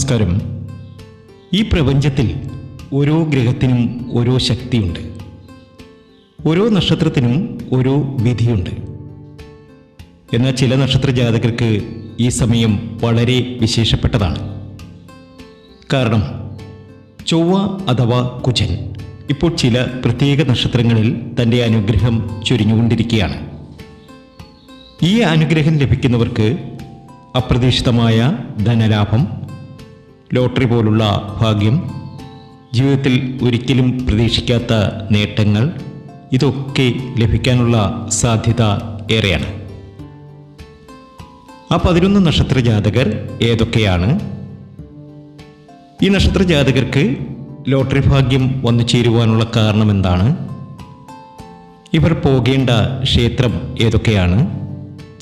നമസ്കാരം. ഈ പ്രപഞ്ചത്തിൽ ഓരോ ഗ്രഹത്തിനും ഓരോ ശക്തിയുണ്ട്. ഓരോ നക്ഷത്രത്തിനും ഓരോ വിധിയുണ്ട്. എന്നാൽ ചില നക്ഷത്ര ജാതകർക്ക് ഈ സമയം വളരെ വിശേഷപ്പെട്ടതാണ്. കാരണം ചൊവ്വ അഥവാ കുജൻ ഇപ്പോൾ ചില പ്രത്യേക നക്ഷത്രങ്ങളിൽ തൻ്റെ അനുഗ്രഹം ചൊരിഞ്ഞുകൊണ്ടിരിക്കുകയാണ്. ഈ അനുഗ്രഹം ലഭിക്കുന്നവർക്ക് അപ്രതീക്ഷിതമായ ധനലാഭം, ലോട്ടറി പോലുള്ള ഭാഗ്യം, ജീവിതത്തിൽ ഒരിക്കലും പ്രതീക്ഷിക്കാത്ത നേട്ടങ്ങൾ, ഇതൊക്കെ ലഭിക്കാനുള്ള സാധ്യത ഏറെയാണ്. ആ 11 നക്ഷത്ര ജാതകർ ഏതൊക്കെയാണ്? ഈ നക്ഷത്ര ജാതകർക്ക് ലോട്ടറി ഭാഗ്യം വന്നു ചേരുവാനുള്ള കാരണം എന്താണ്? ഇവർ പോകേണ്ട ക്ഷേത്രം ഏതൊക്കെയാണ്?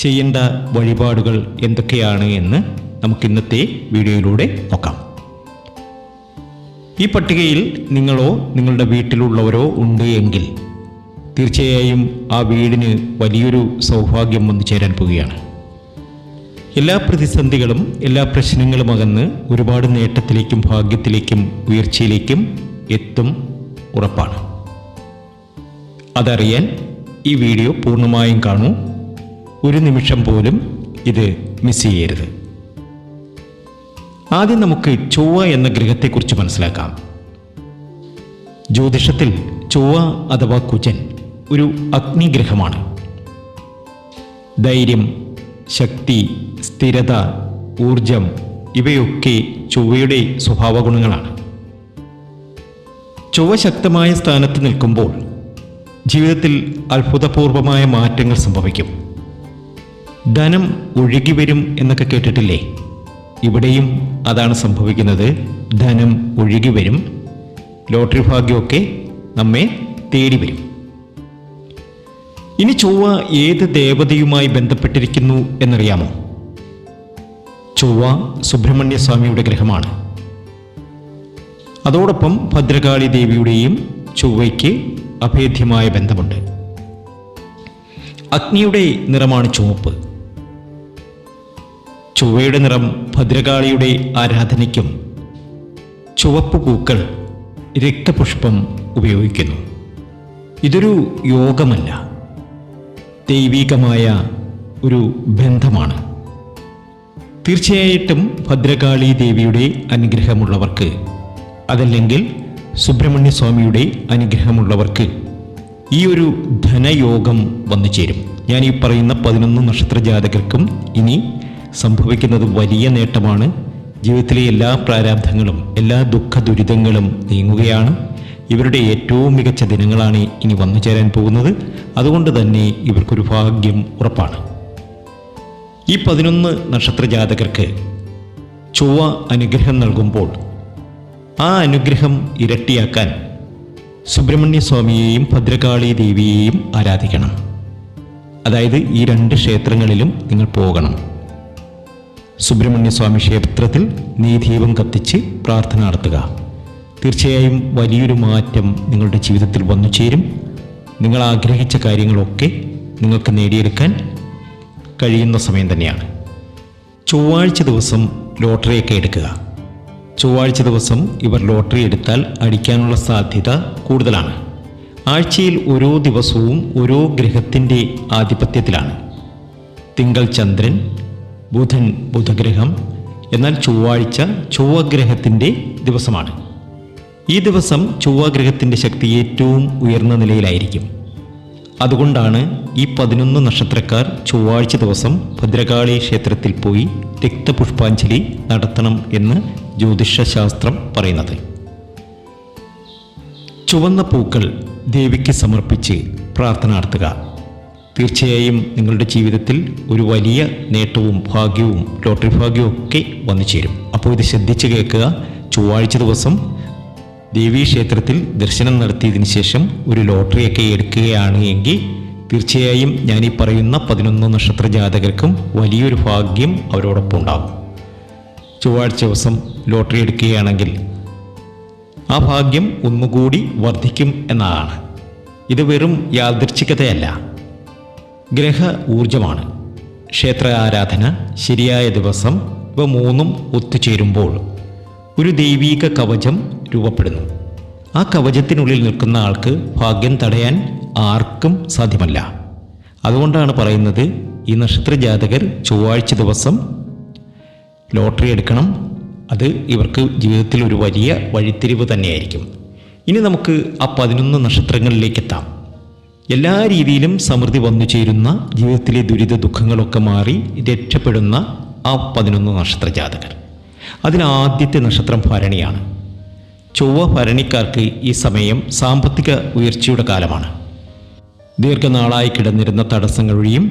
ചെയ്യേണ്ട വഴിപാടുകൾ എന്തൊക്കെയാണ് എന്ന് നമുക്ക് ഇന്നത്തെ വീഡിയോയിലൂടെ നോക്കാം. ഈ പട്ടികയിൽ നിങ്ങളോ നിങ്ങളുടെ വീട്ടിലുള്ളവരോ ഉണ്ട് എങ്കിൽ തീർച്ചയായും ആ വീടിന് വലിയൊരു സൗഭാഗ്യം വന്നു ചേരാൻ പോവുകയാണ്. എല്ലാ പ്രതിസന്ധികളും എല്ലാ പ്രശ്നങ്ങളും അകന്ന് ഒരുപാട് നേട്ടത്തിലേക്കും ഭാഗ്യത്തിലേക്കും ഉയർച്ചയിലേക്കും എത്തും ഉറപ്പാണ്. അതറിയാൻ ഈ വീഡിയോ പൂർണ്ണമായും കാണൂ. ഒരു നിമിഷം പോലും ഇത് മിസ് ചെയ്യരുത്. ആദ്യം നമുക്ക് ചൊവ്വ എന്ന ഗ്രഹത്തെക്കുറിച്ച് മനസ്സിലാക്കാം. ജ്യോതിഷത്തിൽ ചൊവ്വ അഥവാ കുജൻ ഒരു അഗ്നിഗ്രഹമാണ്. ധൈര്യം, ശക്തി, സ്ഥിരത, ഊർജം ഇവയൊക്കെ ചൊവ്വയുടെ സ്വഭാവ ഗുണങ്ങളാണ്. ചൊവ്വ ശക്തമായ സ്ഥാനത്ത് നിൽക്കുമ്പോൾ ജീവിതത്തിൽ അത്ഭുതപൂർവമായ മാറ്റങ്ങൾ സംഭവിക്കും. ധനം ഒഴുകി വരും എന്നൊക്കെ കേട്ടിട്ടില്ലേ? ഇവിടെയും അതാണ് സംഭവിക്കുന്നത്. ധനം ഒഴുകി വരും. ലോട്ടറി ഭാഗ്യമൊക്കെ നമ്മെ തേടി വരും. ഇനി ചൊവ്വ ഏത് ദേവതയുമായി ബന്ധപ്പെട്ടിരിക്കുന്നു എന്നറിയാമോ? ചൊവ്വ സുബ്രഹ്മണ്യ സ്വാമിയുടെ ഗ്രഹമാണ്. അതോടൊപ്പം ഭദ്രകാളി ദേവിയുടെയും ചൊവ്വയ്ക്ക് അഭേദ്യമായ ബന്ധമുണ്ട്. അഗ്നിയുടെ നിറമാണ് ചുവപ്പ്. ചൊവ്വയുടെ നിറം ഭദ്രകാളിയുടെ ആരാധനയ്ക്കും ചുവപ്പ് പൂക്കൾ, രക്തപുഷ്പം ഉപയോഗിക്കുന്നു. ഇതൊരു യോഗമല്ല, ദൈവികമായ ഒരു ബന്ധമാണ്. തീർച്ചയായിട്ടും ഭദ്രകാളി ദേവിയുടെ അനുഗ്രഹമുള്ളവർക്ക്, അതല്ലെങ്കിൽ സുബ്രഹ്മണ്യ സ്വാമിയുടെ അനുഗ്രഹമുള്ളവർക്ക് ഈ ഒരു ധനയോഗം വന്നു ചേരും. ഞാൻ ഈ പറയുന്ന 11 നക്ഷത്ര ജാതകർക്കും ഇനി സംഭവിക്കുന്നത് വലിയ നേട്ടമാണ്. ജീവിതത്തിലെ എല്ലാ പ്രാരാബ്ധങ്ങളും എല്ലാ ദുഃഖ ദുരിതങ്ങളും നീങ്ങുകയാണ്. ഇവരുടെ ഏറ്റവും മികച്ച ദിനങ്ങളാണ് ഇനി വന്നു ചേരാൻ പോകുന്നത്. അതുകൊണ്ട് തന്നെ ഇവർക്കൊരു ഭാഗ്യം ഉറപ്പാണ്. ഈ 11 നക്ഷത്ര ജാതകർക്ക് ചൊവ്വ അനുഗ്രഹം നൽകുമ്പോൾ ആ അനുഗ്രഹം ഇരട്ടിയാക്കാൻ സുബ്രഹ്മണ്യ സ്വാമിയെയും ഭദ്രകാളി ദേവിയെയും ആരാധിക്കണം. അതായത് ഈ 2 ക്ഷേത്രങ്ങളിലും നിങ്ങൾ പോകണം. സുബ്രഹ്മണ്യ സ്വാമി ക്ഷേത്രത്തിൽ നെയ്ദീപം കത്തിച്ച് പ്രാർത്ഥന നടത്തുക. തീർച്ചയായും വലിയൊരു മാറ്റം നിങ്ങളുടെ ജീവിതത്തിൽ വന്നു ചേരും. നിങ്ങൾ ആഗ്രഹിച്ച കാര്യങ്ങളൊക്കെ നിങ്ങൾക്ക് നേടിയെടുക്കാൻ കഴിയുന്ന സമയം തന്നെയാണ്. ചൊവ്വാഴ്ച ദിവസം ലോട്ടറിയൊക്കെ എടുക്കുക. ചൊവ്വാഴ്ച ദിവസം ഇവർ ലോട്ടറി എടുത്താൽ അടിക്കാനുള്ള സാധ്യത കൂടുതലാണ്. ആഴ്ചയിൽ ഓരോ ദിവസവും ഓരോ ഗ്രഹത്തിൻ്റെ ആധിപത്യത്തിലാണ്. തിങ്കൾ ചന്ദ്രൻ, ബുധൻ ബുധഗ്രഹം, എന്നാൽ ചൊവ്വാഴ്ച ചൊവ്വഗ്രഹത്തിൻ്റെ ദിവസമാണ്. ഈ ദിവസം ചൊവ്വഗ്രഹത്തിൻ്റെ ശക്തി ഏറ്റവും ഉയർന്ന നിലയിലായിരിക്കും. അതുകൊണ്ടാണ് ഈ 11 നക്ഷത്രക്കാർ ചൊവ്വാഴ്ച ദിവസം ഭദ്രകാളി ക്ഷേത്രത്തിൽ പോയി രക്തപുഷ്പാഞ്ജലി നടത്തണം എന്ന് ജ്യോതിഷശാസ്ത്രം പറയുന്നത്. ചുവന്ന പൂക്കൾ ദേവിക്ക് സമർപ്പിച്ച് പ്രാർത്ഥന നടത്തുക. തീർച്ചയായും നിങ്ങളുടെ ജീവിതത്തിൽ ഒരു വലിയ നേട്ടവും ഭാഗ്യവും ലോട്ടറി ഭാഗ്യവും ഒക്കെ വന്നു ചേരും. അപ്പോൾ ഇത് ശ്രദ്ധിച്ച് കേൾക്കുക. ചൊവ്വാഴ്ച ദിവസം ദേവീക്ഷേത്രത്തിൽ ദർശനം നടത്തിയതിന് ശേഷം ഒരു ലോട്ടറിയൊക്കെ എടുക്കുകയാണ് എങ്കിൽ തീർച്ചയായും ഞാൻ ഈ പറയുന്ന 11 നക്ഷത്ര ജാതകർക്കും വലിയൊരു ഭാഗ്യം അവരോടൊപ്പം ഉണ്ടാകും. ചൊവ്വാഴ്ച ദിവസം ലോട്ടറി എടുക്കുകയാണെങ്കിൽ ആ ഭാഗ്യം ഒന്നുകൂടി വർദ്ധിക്കും എന്നതാണ്. ഇത് വെറും യാദൃച്ഛികതയല്ല, ഗ്രഹ ഊർജമാണ്. ക്ഷേത്ര ആരാധന, ശരിയായ ദിവസം, ഇവ മൂന്നും ഒത്തുചേരുമ്പോൾ ഒരു ദൈവീക കവചം രൂപപ്പെടുന്നു. ആ കവചത്തിനുള്ളിൽ നിൽക്കുന്ന ആൾക്ക് ഭാഗ്യം തടയാൻ ആർക്കും സാധ്യമല്ല. അതുകൊണ്ടാണ് പറയുന്നത്, ഈ നക്ഷത്ര ജാതകർ ചൊവ്വാഴ്ച ദിവസം ലോട്ടറി എടുക്കണം. അത് ഇവർക്ക് ജീവിതത്തിൽ ഒരു വലിയ വഴിത്തിരിവ് തന്നെയായിരിക്കും. ഇനി നമുക്ക് ആ 11 നക്ഷത്രങ്ങളിലേക്ക് എത്താം. എല്ലാ രീതിയിലും സമൃദ്ധി വന്നു ചേരുന്ന, ജീവിതത്തിലെ ദുരിത ദുഃഖങ്ങളൊക്കെ മാറി രക്ഷപ്പെടുന്ന ആ 11 നക്ഷത്ര ജാതകർ. അതിലാദ്യത്തെ നക്ഷത്രം ഭരണിയാണ്. ചൊവ്വ ഭരണിക്കാർക്ക് ഈ സമയം സാമ്പത്തിക ഉയർച്ചയുടെ കാലമാണ്. ദീർഘനാളായി കിടന്നിരുന്ന തടസ്സങ്ങൾ ഒഴിയും,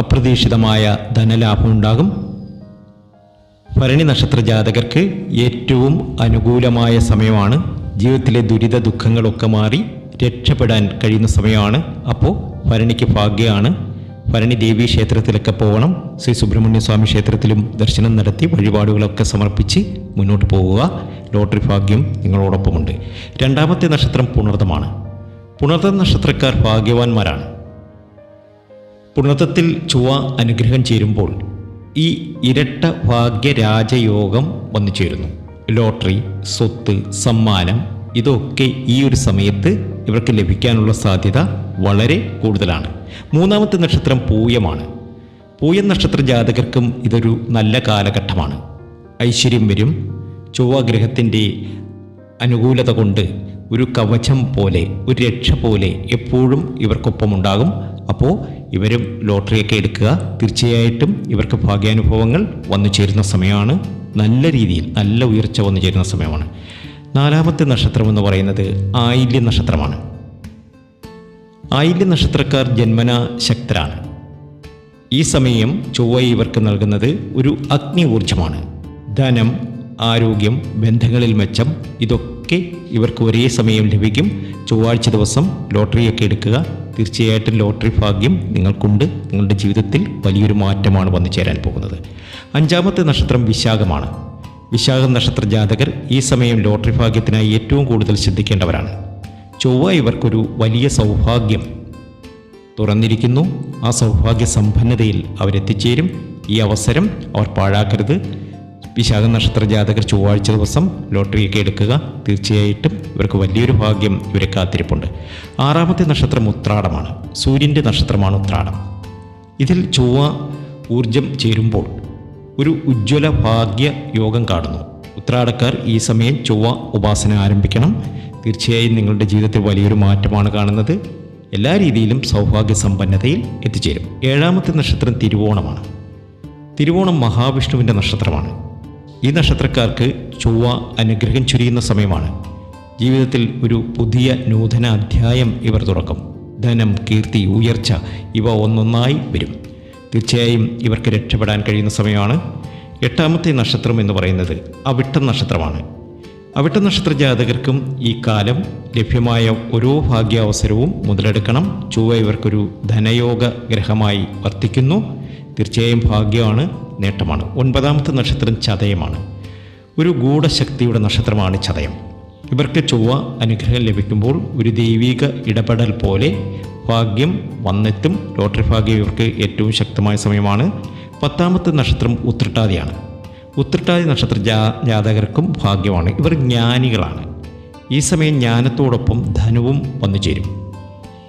അപ്രതീക്ഷിതമായ ധനലാഭം ഉണ്ടാകും. ഭരണി നക്ഷത്ര ജാതകർക്ക് ഏറ്റവും അനുകൂലമായ സമയമാണ്. ജീവിതത്തിലെ ദുരിത ദുഃഖങ്ങളൊക്കെ മാറി രക്ഷപ്പെടാൻ കഴിയുന്ന സമയമാണ്. അപ്പോൾ ഭരണിക്ക് ഭാഗ്യമാണ്. ഭരണി ദേവീ ക്ഷേത്രത്തിലൊക്കെ പോകണം. ശ്രീ സുബ്രഹ്മണ്യ സ്വാമി ക്ഷേത്രത്തിലും ദർശനം നടത്തി വഴിപാടുകളൊക്കെ സമർപ്പിച്ച് മുന്നോട്ട് പോകുക. ലോട്ടറി ഭാഗ്യം നിങ്ങളോടൊപ്പമുണ്ട്. രണ്ടാമത്തെ നക്ഷത്രം പുണർതമാണ്. പുണർത നക്ഷത്രക്കാർ ഭാഗ്യവാന്മാരാണ്. പുണർതത്തിൽ ചൊവ്വ അനുഗ്രഹം ചേരുമ്പോൾ ഈ ഇരട്ട ഭാഗ്യരാജയോഗം വന്നു ചേരുന്നു. ലോട്ടറി, സ്വത്ത്, സമ്മാനം ഇതൊക്കെ ഈ ഒരു സമയത്ത് ഇവർക്ക് ലഭിക്കാനുള്ള സാധ്യത വളരെ കൂടുതലാണ്. മൂന്നാമത്തെ നക്ഷത്രം പൂയമാണ്. പൂയം നക്ഷത്ര ജാതകർക്കും ഇതൊരു നല്ല കാലഘട്ടമാണ്. ഐശ്വര്യം വരും. ചൊവ്വ ഗ്രഹത്തിൻ്റെ അനുകൂലത കൊണ്ട് ഒരു കവചം പോലെ, ഒരു രക്ഷ പോലെ എപ്പോഴും ഇവർക്കൊപ്പമുണ്ടാകും. അപ്പോൾ ഇവരും ലോട്ടറിയൊക്കെ എടുക്കുക. തീർച്ചയായിട്ടും ഇവർക്ക് ഭാഗ്യാനുഭവങ്ങൾ വന്നു ചേരുന്ന സമയമാണ്. നല്ല രീതിയിൽ നല്ല ഉയർച്ച വന്നു ചേരുന്ന സമയമാണ്. നാലാമത്തെ നക്ഷത്രം എന്ന് പറയുന്നത് ആയില്യ നക്ഷത്രമാണ്. ആയില്യ നക്ഷത്രക്കാർ ജന്മനാ ശക്തരാണ്. ഈ സമയം ചൊവ്വ ഇവർക്ക് നൽകുന്നത് ഒരു അഗ്നി ഊർജമാണ്. ധനം, ആരോഗ്യം, ബന്ധങ്ങളിൽ മെച്ചം ഇതൊക്കെ ഇവർക്ക് ഒരേ സമയം ലഭിക്കും. ചൊവ്വാഴ്ച ദിവസം ലോട്ടറിയൊക്കെ എടുക്കുക. തീർച്ചയായിട്ടും ലോട്ടറി ഭാഗ്യം നിങ്ങൾക്കുണ്ട്. നിങ്ങളുടെ ജീവിതത്തിൽ വലിയൊരു മാറ്റമാണ് വന്നു ചേരാൻ പോകുന്നത്. അഞ്ചാമത്തെ നക്ഷത്രം വിശാഖമാണ്. വിശാഖ നക്ഷത്ര ജാതകർ ഈ സമയം ലോട്ടറി ഭാഗ്യത്തിനായി ഏറ്റവും കൂടുതൽ ശ്രദ്ധിക്കേണ്ടവരാണ്. ചൊവ്വ ഇവർക്കൊരു വലിയ സൗഭാഗ്യം തുറന്നിരിക്കുന്നു. ആ സൗഭാഗ്യ സമ്പന്നതയിൽ അവരെത്തിച്ചേരും. ഈ അവസരം അവർ പാഴാക്കരുത്. വിശാഖ നക്ഷത്ര ജാതകർ ചൊവ്വാഴ്ച ദിവസം ലോട്ടറിയൊക്കെ എടുക്കുക. തീർച്ചയായിട്ടും ഇവർക്ക് വലിയൊരു ഭാഗ്യം ഇവരെ കാത്തിരിപ്പുണ്ട്. ആറാമത്തെ നക്ഷത്രം ഉത്രാടമാണ്. സൂര്യൻ്റെ നക്ഷത്രമാണ് ഉത്രാടം. ഇതിൽ ചൊവ്വ ഊർജം ചേരുമ്പോൾ ഒരു ഉജ്ജ്വല ഭാഗ്യ യോഗം കാണുന്നു. ഉത്രാടക്കാർ ഈ സമയം ചൊവ്വ ഉപാസന ആരംഭിക്കണം. തീർച്ചയായും നിങ്ങളുടെ ജീവിതത്തിൽ വലിയൊരു മാറ്റമാണ് കാണുന്നത്. എല്ലാ രീതിയിലും സൗഭാഗ്യ സമ്പന്നതയിൽ എത്തിച്ചേരും. ഏഴാമത്തെ നക്ഷത്രം തിരുവോണമാണ്. തിരുവോണം മഹാവിഷ്ണുവിൻ്റെ നക്ഷത്രമാണ്. ഈ നക്ഷത്രക്കാർക്ക് ചൊവ്വ അനുഗ്രഹം ചൊരിയുന്ന സമയമാണ്. ജീവിതത്തിൽ ഒരു പുതിയ നൂതന അധ്യായം ഇവർ തുറക്കും. ധനം, കീർത്തി, ഉയർച്ച ഇവ ഒന്നൊന്നായി വരും. തീർച്ചയായും ഇവർക്ക് രക്ഷപ്പെടാൻ കഴിയുന്ന സമയമാണ്. എട്ടാമത്തെ നക്ഷത്രം എന്ന് പറയുന്നത് അവിട്ട നക്ഷത്രമാണ്. അവിട്ട നക്ഷത്ര ജാതകർക്കും ഈ കാലം ലഭ്യമായ ഓരോ ഭാഗ്യാവസരവും മുതലെടുക്കണം. ചൊവ്വ ഇവർക്കൊരു ധനയോഗ ഗ്രഹമായി വർത്തിക്കുന്നു. തീർച്ചയായും ഭാഗ്യമാണ്, നേട്ടമാണ്. ഒൻപതാമത്തെ നക്ഷത്രം ചതയമാണ്. ഒരു ഗൂഢശക്തിയുടെ നക്ഷത്രമാണ് ചതയം. ഇവർക്ക് ചൊവ്വ അനുഗ്രഹം ലഭിക്കുമ്പോൾ ഒരു ദൈവിക ഇടപെടൽ പോലെ ഭാഗ്യം വന്നെത്തും. ലോട്ടറി ഭാഗ്യം ഇവർക്ക് ഏറ്റവും ശക്തമായ സമയമാണ്. പത്താമത്തെ നക്ഷത്രം ഉത്രട്ടാതിയാണ്. ഉത്രട്ടാതി നക്ഷത്ര ജാതകർക്കും ഭാഗ്യമാണ്. ഇവർ ജ്ഞാനികളാണ്. ഈ സമയം ജ്ഞാനത്തോടൊപ്പം ധനവും വന്നു ചേരും.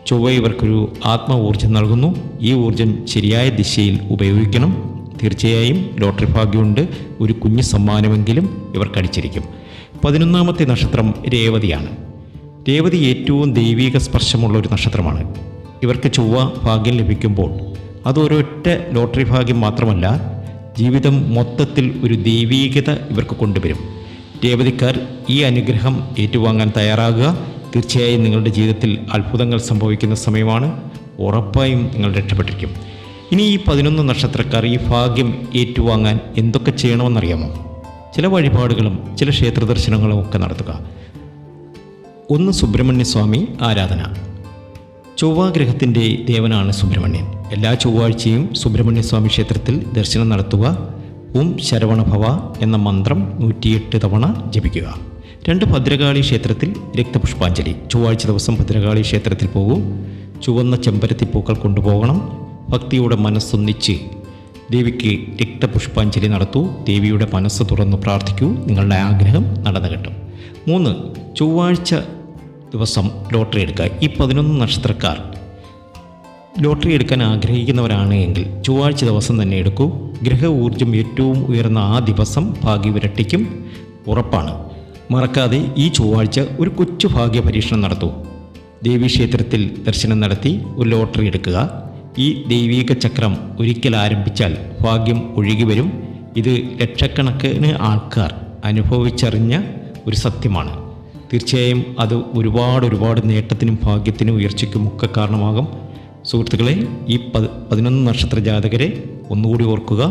ചൊവ്വ ഇവർക്കൊരു ആത്മ ഊർജം നൽകുന്നു. ഈ ഊർജം ശരിയായ ദിശയിൽ ഉപയോഗിക്കണം. തീർച്ചയായും ലോട്ടറി ഭാഗ്യമുണ്ട്. ഒരു കുഞ്ഞു സമ്മാനമെങ്കിലും ഇവർ കടിച്ചിരിക്കും. 11ാമത്തെ നക്ഷത്രം രേവതിയാണ്. രേവതി ഏറ്റവും ദൈവിക സ്പർശമുള്ള ഒരു നക്ഷത്രമാണ്. ഇവർക്ക് ചൊവ്വ ഭാഗ്യം ലഭിക്കുമ്പോൾ അതൊരൊറ്റ ലോട്ടറി ഭാഗ്യം മാത്രമല്ല, ജീവിതം മൊത്തത്തിൽ ഒരു ദൈവീകത ഇവർക്ക് കൊണ്ടുവരും. രേവതിക്കാർ ഈ അനുഗ്രഹം ഏറ്റുവാങ്ങാൻ തയ്യാറാകുക. തീർച്ചയായും നിങ്ങളുടെ ജീവിതത്തിൽ അത്ഭുതങ്ങൾ സംഭവിക്കുന്ന സമയമാണ്. ഉറപ്പായും നിങ്ങൾ രക്ഷപ്പെട്ടിരിക്കും. ഇനി ഈ 11 നക്ഷത്രക്കാർ ഈ ഭാഗ്യം ഏറ്റുവാങ്ങാൻ എന്തൊക്കെ ചെയ്യണമെന്നറിയാമോ? ചില വഴിപാടുകളും ചില ക്ഷേത്ര ദർശനങ്ങളും ഒക്കെ നടത്തുക. ഒന്ന്, സുബ്രഹ്മണ്യ സ്വാമി ആരാധന. ചൊവ്വാഗ്രഹത്തിൻ്റെ ദേവനാണ് സുബ്രഹ്മണ്യൻ. എല്ലാ ചൊവ്വാഴ്ചയും സുബ്രഹ്മണ്യ സ്വാമി ക്ഷേത്രത്തിൽ ദർശനം നടത്തുക. ഓം ശരവണഭവ എന്ന മന്ത്രം 108 തവണ ജപിക്കുക. 2, ഭദ്രകാളി ക്ഷേത്രത്തിൽ രക്തപുഷ്പാഞ്ജലി. ചൊവ്വാഴ്ച ദിവസം ഭദ്രകാളി ക്ഷേത്രത്തിൽ പോകൂ. ചുവന്ന ചെമ്പരത്തിപ്പൂക്കൾ കൊണ്ടുപോകണം. ഭക്തിയോടെ മനസ്സൊന്നിച്ച് ദേവിക്ക് രക്തപുഷ്പാഞ്ജലി നടത്തൂ. ദേവിയുടെ മനസ്സ് തുറന്ന് പ്രാർത്ഥിക്കൂ. നിങ്ങളുടെ ആഗ്രഹം നടന്നു കിട്ടും. 3. ചൊവ്വാഴ്ച ദിവസം ലോട്ടറി എടുക്കുക. ഈ 11 നക്ഷത്രക്കാർ ലോട്ടറി എടുക്കാൻ ആഗ്രഹിക്കുന്നവരാണ് എങ്കിൽ ചൊവ്വാഴ്ച ദിവസം തന്നെ എടുക്കൂ. ഗ്രഹ ഊർജം ഏറ്റവും ഉയർന്ന ആ ദിവസം ഭാഗ്യവിരട്ടിക്കും ഉറപ്പാണ്. മറക്കാതെ ഈ ചൊവ്വാഴ്ച ഒരു കൊച്ചു ഭാഗ്യ പരീക്ഷണം നടത്തൂ. ദേവീക്ഷേത്രത്തിൽ ദർശനം നടത്തി ഒരു ലോട്ടറി എടുക്കുക. ഈ ദൈവീക ചക്രം ഒരിക്കൽ ആരംഭിച്ചാൽ ഭാഗ്യം ഒഴുകി വരും. ഇത് ലക്ഷക്കണക്കിന് ആൾക്കാർ അനുഭവിച്ചറിഞ്ഞ ഒരു സത്യമാണ്. തീർച്ചയായും അത് ഒരുപാട് നേട്ടത്തിനും ഭാഗ്യത്തിനും ഉയർച്ചയ്ക്കുമൊക്കെ കാരണമാകും. സുഹൃത്തുക്കളെ, ഈ 11 നക്ഷത്ര ജാതകരെ ഒന്നുകൂടി ഓർക്കുക.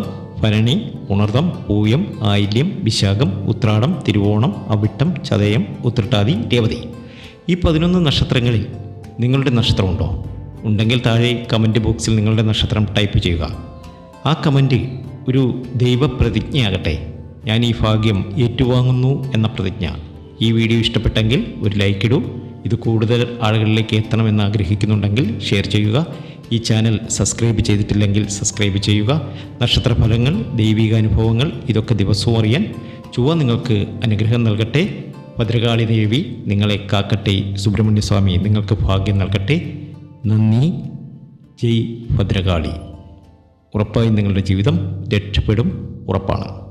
ഭരണി, ഉണർതം, പൂയം, ആയില്യം, വിശാഖം, ഉത്രാടം, തിരുവോണം, അവിട്ടം, ചതയം, ഉത്രട്ടാതി, രേവതി. ഈ 11 നക്ഷത്രങ്ങളിൽ നിങ്ങളുടെ നക്ഷത്രമുണ്ടോ? ഉണ്ടെങ്കിൽ താഴെ കമൻറ്റ് ബോക്സിൽ നിങ്ങളുടെ നക്ഷത്രം ടൈപ്പ് ചെയ്യുക. ആ കമൻറ്റ് ഒരു ദൈവപ്രതിജ്ഞയാകട്ടെ. ഞാൻ ഈ ഭാഗ്യം ഏറ്റുവാങ്ങുന്നു എന്ന പ്രതിജ്ഞ. ഈ വീഡിയോ ഇഷ്ടപ്പെട്ടെങ്കിൽ ഒരു ലൈക്ക് ഇടൂ. ഇത് കൂടുതൽ ആളുകളിലേക്ക് എത്തണമെന്ന് ആഗ്രഹിക്കുന്നുണ്ടെങ്കിൽ ഷെയർ ചെയ്യുക. ഈ ചാനൽ സബ്സ്ക്രൈബ് ചെയ്തിട്ടില്ലെങ്കിൽ സബ്സ്ക്രൈബ് ചെയ്യുക. നക്ഷത്രഫലങ്ങൾ, ദൈവികാനുഭവങ്ങൾ ഇതൊക്കെ ദിവസവും അറിയാൻ ചൊവ്വ നിങ്ങൾക്ക് അനുഗ്രഹം നൽകട്ടെ. ഭദ്രകാളി ദേവി നിങ്ങളെ കാക്കട്ടെ. സുബ്രഹ്മണ്യസ്വാമി നിങ്ങൾക്ക് ഭാഗ്യം നൽകട്ടെ. നന്ദി. ജയ് ഭദ്രകാളി. ഉറപ്പായും നിങ്ങളുടെ ജീവിതം രക്ഷപ്പെടും. ഉറപ്പാണ്.